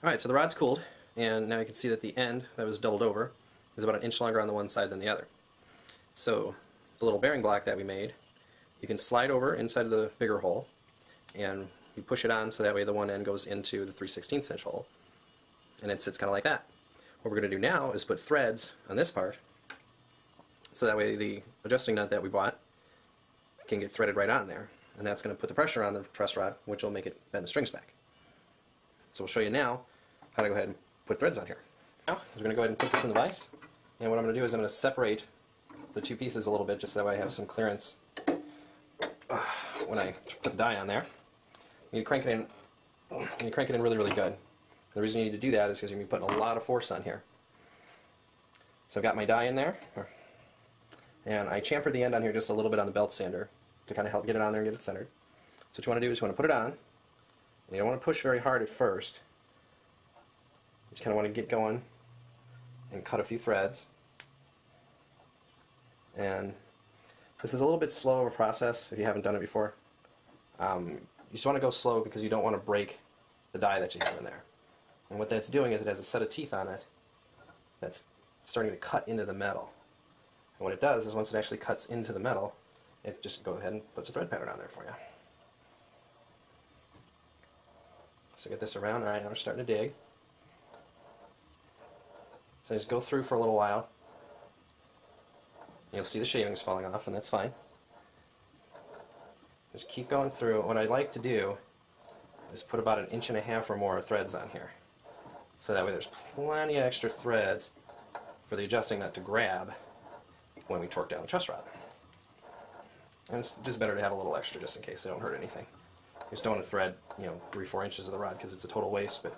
Alright, so the rod's cooled, and now you can see that the end that was doubled over is about an inch longer on the one side than the other. So the little bearing block that we made, you can slide over inside of the bigger hole, and you push it on so that way the one end goes into the 3/16 inch hole, and it sits kind of like that. What we're going to do now is put threads on this part, so that way the adjusting nut that we bought can get threaded right on there, and that's going to put the pressure on the truss rod, which will make it bend the strings back. So we'll show you now how to go ahead and put threads on here. Now we're going to go ahead and put this in the vise, and what I'm going to do is I'm going to separate the two pieces a little bit just so that way I have some clearance when I put the die on there. You need to crank it in, and you crank it in really, really good. The reason you need to do that is because you're going to be putting a lot of force on here. So I've got my die in there, and I chamfered the end on here just a little bit on the belt sander to kind of help get it on there and get it centered. So what you want to do is you want to put it on, and you don't want to push very hard at first. You just kind of want to get going and cut a few threads. And this is a little bit slow of a process if you haven't done it before. You just want to go slow because you don't want to break the die that you have in there. And what that's doing is it has a set of teeth on it that's starting to cut into the metal. And what it does is once it actually cuts into the metal, it just goes ahead and puts a thread pattern on there for you. So get this around. Alright, now we're starting to dig. So just go through for a little while. You'll see the shavings falling off, and that's fine. Just keep going through. What I like to do is put about 1.5 inches or more of threads on here. So that way there's plenty of extra threads for the adjusting nut to grab when we torque down the truss rod. And it's just better to have a little extra just in case they don't hurt anything. You just don't want to thread, 3-4 inches of the rod because it's a total waste. But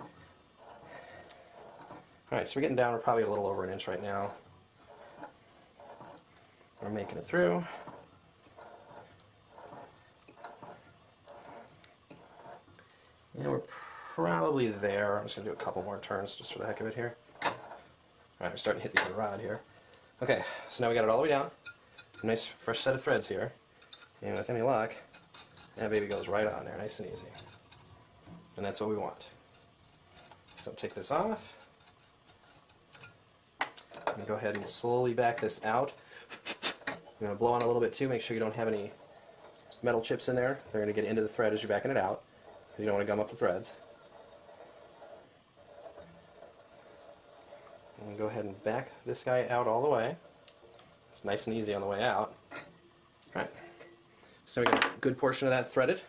alright, so we're getting down. We're probably a little over 1 inch right now. We're making it through. And we're probably there. I'm just going to do a couple more turns just for the heck of it here. Alright, we're starting to hit the other rod here. Okay, so now we got it all the way down. A nice fresh set of threads here. And with any luck, that baby goes right on there, nice and easy. And that's what we want. So take this off. And go ahead and slowly back this out. You're going to blow on a little bit too, make sure you don't have any metal chips in there. They're going to get into the thread as you're backing it out. You don't want to gum up the threads. And go ahead and back this guy out all the way. It's nice and easy on the way out. Alright. So we got a good portion of that threaded.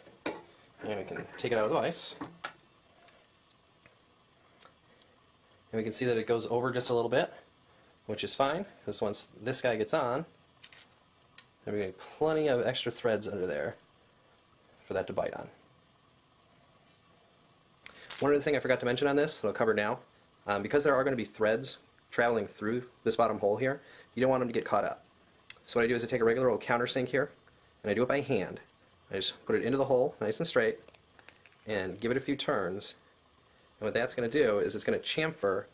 And we can take it out of the vise. And we can see that it goes over just a little bit, which is fine, because once this guy gets on, then we get plenty of extra threads under there for that to bite on. One other thing I forgot to mention on this, that I'll cover now, because there are going to be threads traveling through this bottom hole here, you don't want them to get caught up. So what I do is I take a regular old countersink here, and I do it by hand. I just put it into the hole, nice and straight, and give it a few turns. And what that's going to do is it's going to chamfer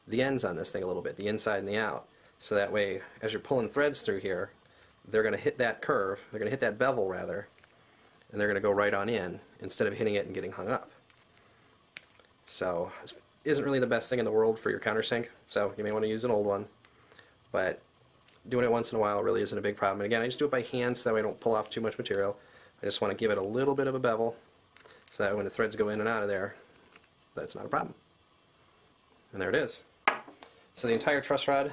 the ends on this thing a little bit, the inside and the out. So that way, as you're pulling threads through here, they're going to hit that curve, they're going to hit that bevel rather, and they're going to go right on in instead of hitting it and getting hung up. So this isn't really the best thing in the world for your countersink, so you may want to use an old one, but doing it once in a while really isn't a big problem. And again, I just do it by hand so that way I don't pull off too much material. I just want to give it a little bit of a bevel so that when the threads go in and out of there, that's not a problem. And there it is. So the entire truss rod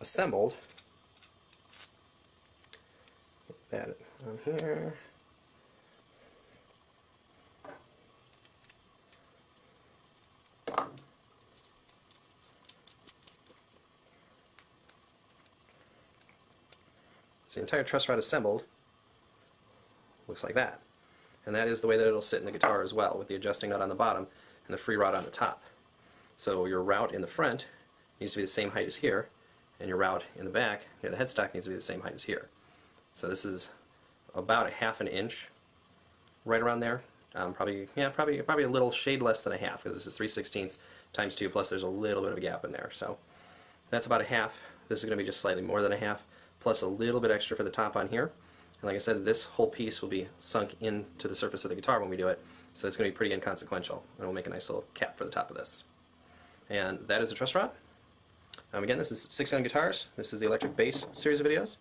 assembled. Get that on here. So the entire truss rod assembled looks like that. And that is the way that it'll sit in the guitar as well, with the adjusting nut on the bottom and the free rod on the top. So your route in the front needs to be the same height as here, and your route in the back near the headstock needs to be the same height as here. So this is about 1/2 inch, right around there. Probably a little shade less than 1/2, because this is 3/16 times 2, plus there's a little bit of a gap in there. So that's about 1/2. This is going to be just slightly more than 1/2, plus a little bit extra for the top on here. And like I said, this whole piece will be sunk into the surface of the guitar when we do it, so it's going to be pretty inconsequential, and we'll make a nice little cap for the top of this. And that is a truss rod. Again, this is 6-gun guitars. This is the electric bass series of videos,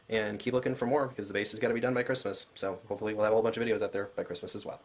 and keep looking for more because the bass has got to be done by Christmas, so hopefully we'll have a whole bunch of videos out there by Christmas as well.